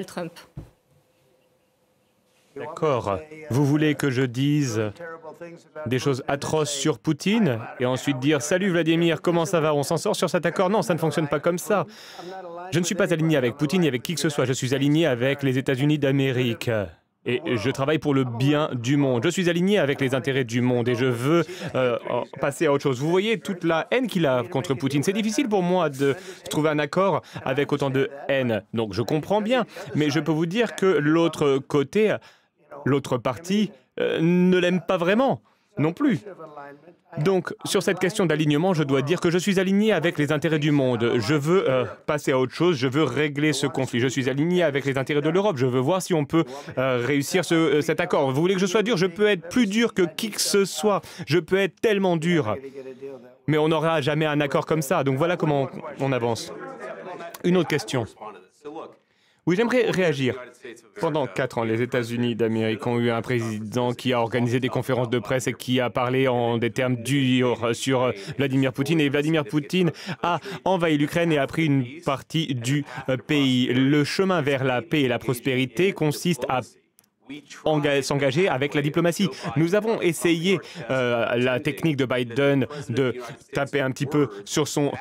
Trump. D'accord. Vous voulez que je dise des choses atroces sur Poutine et ensuite dire « Salut Vladimir, comment ça va? On s'en sort sur cet accord ?» Non, ça ne fonctionne pas comme ça. Je ne suis pas aligné avec Poutine ni avec qui que ce soit. Je suis aligné avec les États-Unis d'Amérique. Et je travaille pour le bien du monde. Je suis aligné avec les intérêts du monde et je veux passer à autre chose. Vous voyez toute la haine qu'il a contre Poutine. C'est difficile pour moi de trouver un accord avec autant de haine. Donc je comprends bien, mais je peux vous dire que l'autre côté, l'autre parti, ne l'aime pas vraiment non plus. Donc, sur cette question d'alignement, je dois dire que je suis aligné avec les intérêts du monde. Je veux passer à autre chose, je veux régler ce conflit. Je suis aligné avec les intérêts de l'Europe. Je veux voir si on peut réussir cet accord. Vous voulez que je sois dur? Je peux être plus dur que qui que ce soit. Je peux être tellement dur. Mais on n'aura jamais un accord comme ça. Donc voilà comment on avance. Une autre question. Oui, j'aimerais réagir. Pendant 4 ans, les États-Unis d'Amérique ont eu un président qui a organisé des conférences de presse et qui a parlé en des termes durs sur Vladimir Poutine. Et Vladimir Poutine a envahi l'Ukraine et a pris une partie du pays. Le chemin vers la paix et la prospérité consiste à s'engager avec la diplomatie. Nous avons essayé la technique de Biden de taper un petit peu sur son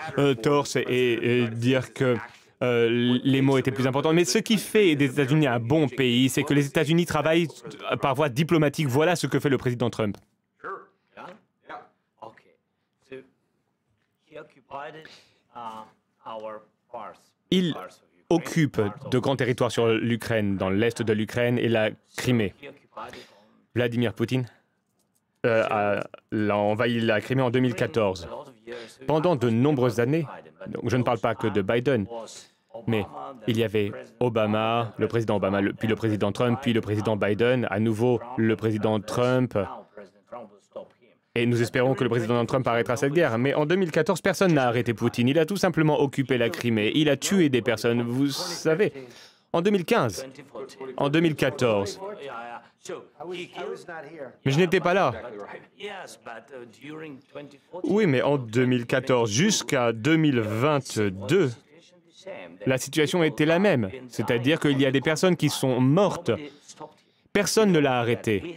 torse et dire que les mots étaient plus importants. Mais ce qui fait des États-Unis un bon pays, c'est que les États-Unis travaillent par voie diplomatique. Voilà ce que fait le président Trump. Il occupe de grands territoires sur l'Ukraine, dans l'est de l'Ukraine et la Crimée. Vladimir Poutine a envahi la Crimée en 2014. Pendant de nombreuses années, donc je ne parle pas que de Biden, mais il y avait Obama, le président Obama, puis le président Trump, puis le président Biden, à nouveau le président Trump. Et nous espérons que le président Trump arrêtera cette guerre. Mais en 2014, personne n'a arrêté Poutine. Il a tout simplement occupé la Crimée. Il a tué des personnes, vous savez. En 2015, en 2014. Mais je n'étais pas là. Oui, mais en 2014 jusqu'à 2022, la situation était la même. C'est-à-dire qu'il y a des personnes qui sont mortes. Personne ne l'a arrêté.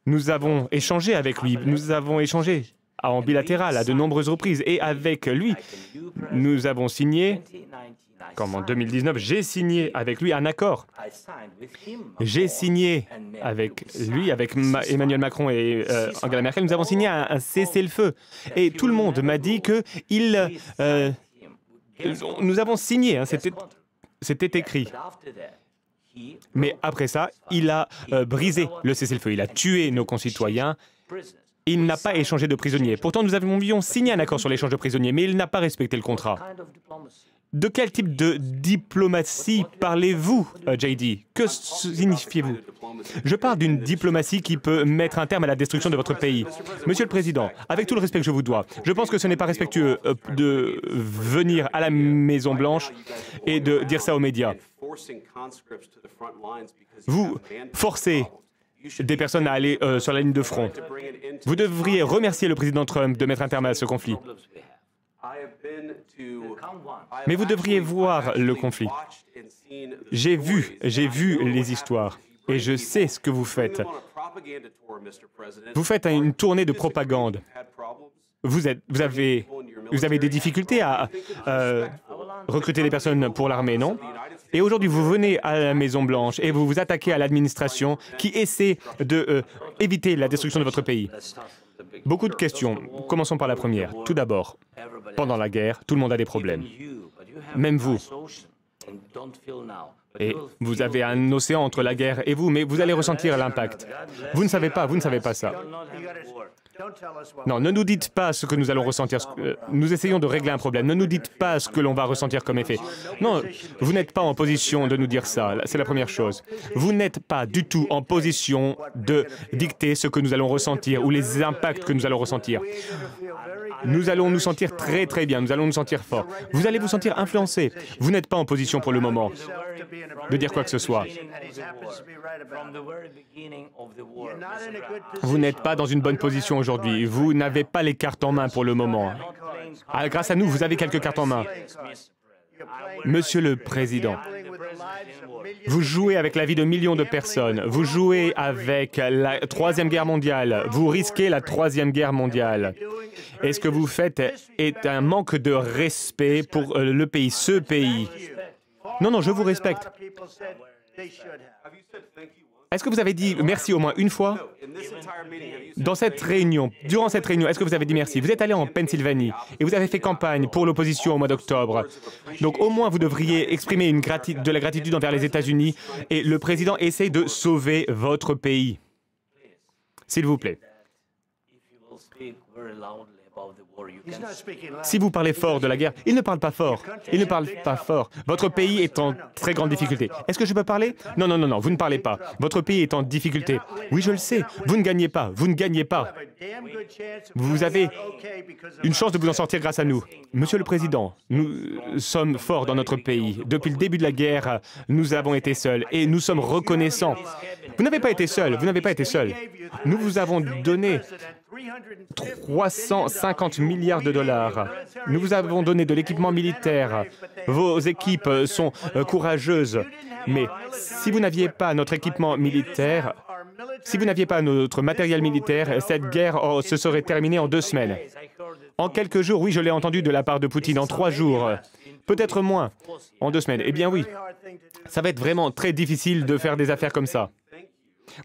Nous avons échangé avec lui. Nous avons échangé en bilatéral à de nombreuses reprises. Et avec lui, nous avons signé... Comme en 2019, j'ai signé avec lui un accord. J'ai signé avec lui, avec Emmanuel Macron et Angela Merkel, nous avons signé un cessez-le-feu. Et tout le monde m'a dit que nous avons signé, hein, c'était écrit. Mais après ça, il a brisé le cessez-le-feu, il a tué nos concitoyens. Il n'a pas échangé de prisonniers. Pourtant, nous avions signé un accord sur l'échange de prisonniers, mais il n'a pas respecté le contrat. De quel type de diplomatie parlez-vous, JD? Que signifiez-vous? Je parle d'une diplomatie qui peut mettre un terme à la destruction de votre pays. Monsieur le Président, avec tout le respect que je vous dois, je pense que ce n'est pas respectueux de venir à la Maison-Blanche et de dire ça aux médias. Vous forcez des personnes à aller sur la ligne de front. Vous devriez remercier le président Trump de mettre un terme à ce conflit. Mais vous devriez voir le conflit. J'ai vu les histoires et je sais ce que vous faites. Vous faites une tournée de propagande. Vous avez des difficultés à recruter des personnes pour l'armée, non? Et aujourd'hui, vous venez à la Maison-Blanche et vous vous attaquez à l'administration qui essaie d'éviter la destruction de votre pays. Beaucoup de questions. Commençons par la première. Tout d'abord, pendant la guerre, tout le monde a des problèmes. Même vous. Et vous avez un océan entre la guerre et vous, mais vous allez ressentir l'impact. Vous ne savez pas ça. Non, ne nous dites pas ce que nous allons ressentir. Nous essayons de régler un problème. Ne nous dites pas ce que l'on va ressentir comme effet. Non, vous n'êtes pas en position de nous dire ça. C'est la première chose. Vous n'êtes pas du tout en position de dicter ce que nous allons ressentir ou les impacts que nous allons ressentir. Nous allons nous sentir très très bien. Nous allons nous sentir forts. Vous allez vous sentir influencé. Vous n'êtes pas en position pour le moment de dire quoi que ce soit. Vous n'êtes pas dans une bonne position aujourd'hui. Vous n'avez pas les cartes en main pour le moment. Ah, grâce à nous, vous avez quelques cartes en main. Monsieur le Président, vous jouez avec la vie de millions de personnes, vous jouez avec la Troisième Guerre mondiale, vous risquez la Troisième Guerre mondiale. Et ce que vous faites est un manque de respect pour le pays, ce pays. Non, non, je vous respecte. Est-ce que vous avez dit merci au moins une fois? Dans cette réunion, durant cette réunion, est-ce que vous avez dit merci? Vous êtes allé en Pennsylvanie et vous avez fait campagne pour l'opposition au mois d'octobre. Donc au moins vous devriez exprimer de la gratitude envers les États-Unis et le président essaye de sauver votre pays. S'il vous plaît. Si vous parlez fort de la guerre, il ne parle pas fort. Il ne parle pas fort. Votre pays est en très grande difficulté. Est-ce que je peux parler? Non, non, non, non, vous ne parlez pas. Votre pays est en difficulté. Oui, je le sais. Vous ne gagnez pas. Vous ne gagnez pas. Vous avez une chance de vous en sortir grâce à nous. Monsieur le Président, nous sommes forts dans notre pays. Depuis le début de la guerre, nous avons été seuls et nous sommes reconnaissants. Vous n'avez pas été seul. Vous n'avez pas été seul. Nous vous avons donné 350 milliards de dollars. Nous vous avons donné de l'équipement militaire. Vos équipes sont courageuses. Mais si vous n'aviez pas notre équipement militaire, si vous n'aviez pas notre matériel militaire, cette guerre se serait terminée en 2 semaines. En quelques jours, oui, je l'ai entendu de la part de Poutine, en 3 jours. Peut-être moins, en 2 semaines. Eh bien oui, ça va être vraiment très difficile de faire des affaires comme ça.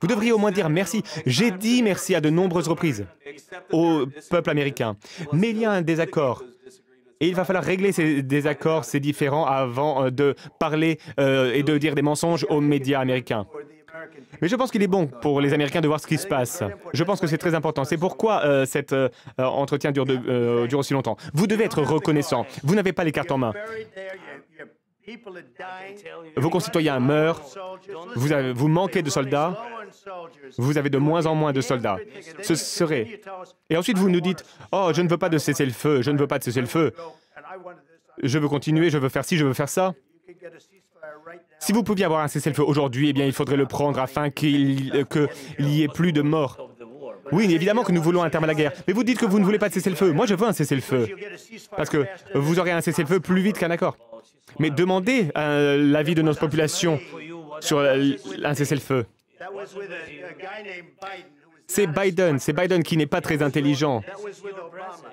Vous devriez au moins dire merci. J'ai dit merci à de nombreuses reprises au peuple américain. Mais il y a un désaccord. Et il va falloir régler ces désaccords, ces différends, avant de parler et de dire des mensonges aux médias américains. Mais je pense qu'il est bon pour les Américains de voir ce qui se passe. Je pense que c'est très important. C'est pourquoi cet entretien dure aussi longtemps. Vous devez être reconnaissant. Vous n'avez pas les cartes en main. Vos concitoyens meurent, vous manquez de soldats, vous avez de moins en moins de soldats. Ce serait... Et ensuite vous nous dites, « Oh, je ne veux pas de cessez-le-feu, je ne veux pas de cessez-le-feu. Je veux continuer, je veux faire ci, je veux faire ça. » Si vous pouviez avoir un cessez-le-feu aujourd'hui, eh bien il faudrait le prendre afin qu'il y ait plus de morts. Oui, évidemment que nous voulons un terme à la guerre. Mais vous dites que vous ne voulez pas de cessez-le-feu. Moi, je veux un cessez-le-feu. Parce que vous aurez un cessez-le-feu plus vite qu'un accord. Mais demandez l'avis de notre population sur un cessez-le-feu. C'est Biden qui n'est pas très intelligent.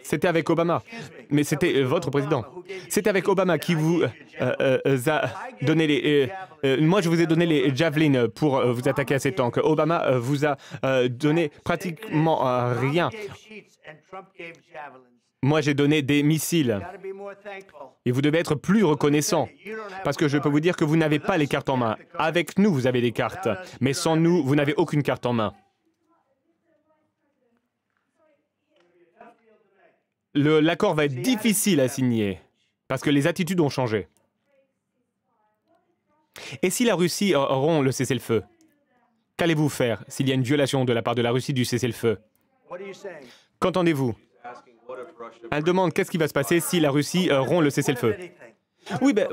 C'était avec Obama. Mais c'était votre président. C'était avec Obama qui vous a donné les... moi, je vous ai donné les Javelin pour vous attaquer à ces tanks. Obama vous a donné pratiquement rien. Moi, j'ai donné des missiles. Et vous devez être plus reconnaissant. Parce que je peux vous dire que vous n'avez pas les cartes en main. Avec nous, vous avez des cartes. Mais sans nous, vous n'avez aucune carte en main. L'accord va être difficile à signer. Parce que les attitudes ont changé. Et si la Russie rompt le cessez-le-feu? Qu'allez-vous faire s'il y a une violation de la part de la Russie du cessez-le-feu? Qu'entendez-vous? Elle demande qu'est-ce qui va se passer si la Russie rompt le cessez-le-feu. Oui, ben,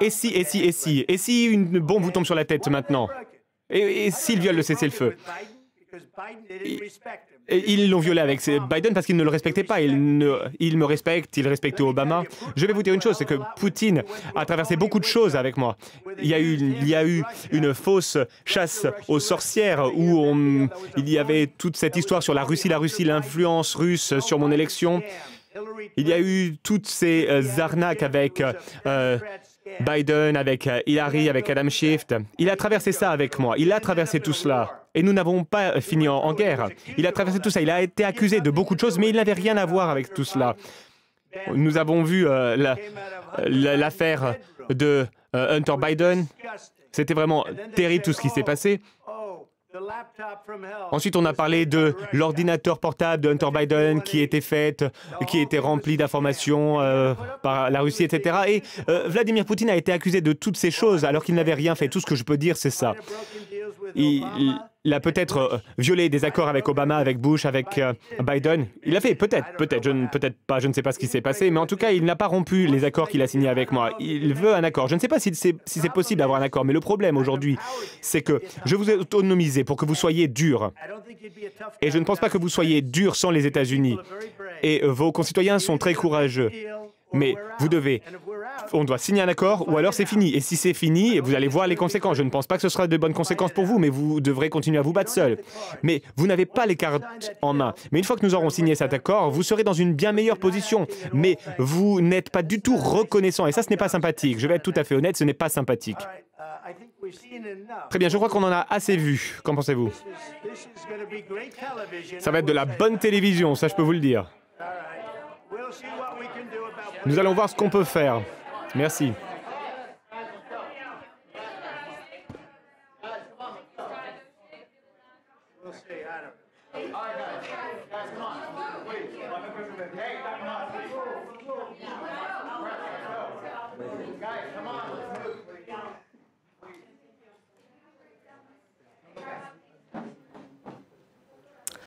et si une bombe vous tombe sur la tête maintenant? Et s'il viole le cessez-le-feu? Ils l'ont violé avec Biden parce qu'il ne le respectait pas. Il me respecte, il respectait Obama. Je vais vous dire une chose, c'est que Poutine a traversé beaucoup de choses avec moi. Il y a eu une fausse chasse aux sorcières où il y avait toute cette histoire sur la Russie, l'influence russe sur mon élection. Il y a eu toutes ces arnaques avec Biden, avec Hillary, avec Adam Schiff. Il a traversé ça avec moi. Il a traversé tout cela. Et nous n'avons pas fini en guerre. Il a traversé tout ça. Il a été accusé de beaucoup de choses, mais il n'avait rien à voir avec tout cela. Nous avons vu l'affaire de Hunter Biden. C'était vraiment terrible tout ce qui s'est passé. Ensuite, on a parlé de l'ordinateur portable de Hunter Biden qui était rempli d'informations par la Russie, etc. Et Vladimir Poutine a été accusé de toutes ces choses alors qu'il n'avait rien fait. Tout ce que je peux dire, c'est ça. Il a peut-être violé des accords avec Obama, avec Bush, avec Biden. Il a fait peut-être pas, je ne sais pas ce qui s'est passé, mais en tout cas, il n'a pas rompu les accords qu'il a signés avec moi. Il veut un accord. Je ne sais pas si c'est possible d'avoir un accord, mais le problème aujourd'hui, c'est que je vous ai autonomisé pour que vous soyez dur. Et je ne pense pas que vous soyez dur sans les États-Unis. Et vos concitoyens sont très courageux. Mais vous devez on doit signer un accord ou alors c'est fini. Et si c'est fini, vous allez voir les conséquences. Je ne pense pas que ce sera de bonnes conséquences pour vous, mais vous devrez continuer à vous battre seul. Mais vous n'avez pas les cartes en main. Mais une fois que nous aurons signé cet accord, vous serez dans une bien meilleure position. Mais vous n'êtes pas du tout reconnaissant. Et ça, ce n'est pas sympathique. Je vais être tout à fait honnête, ce n'est pas sympathique. Très bien, je crois qu'on en a assez vu. Qu'en pensez-vous? Ça va être de la bonne télévision, ça je peux vous le dire. Nous allons voir ce qu'on peut faire. Merci. Guys, come on.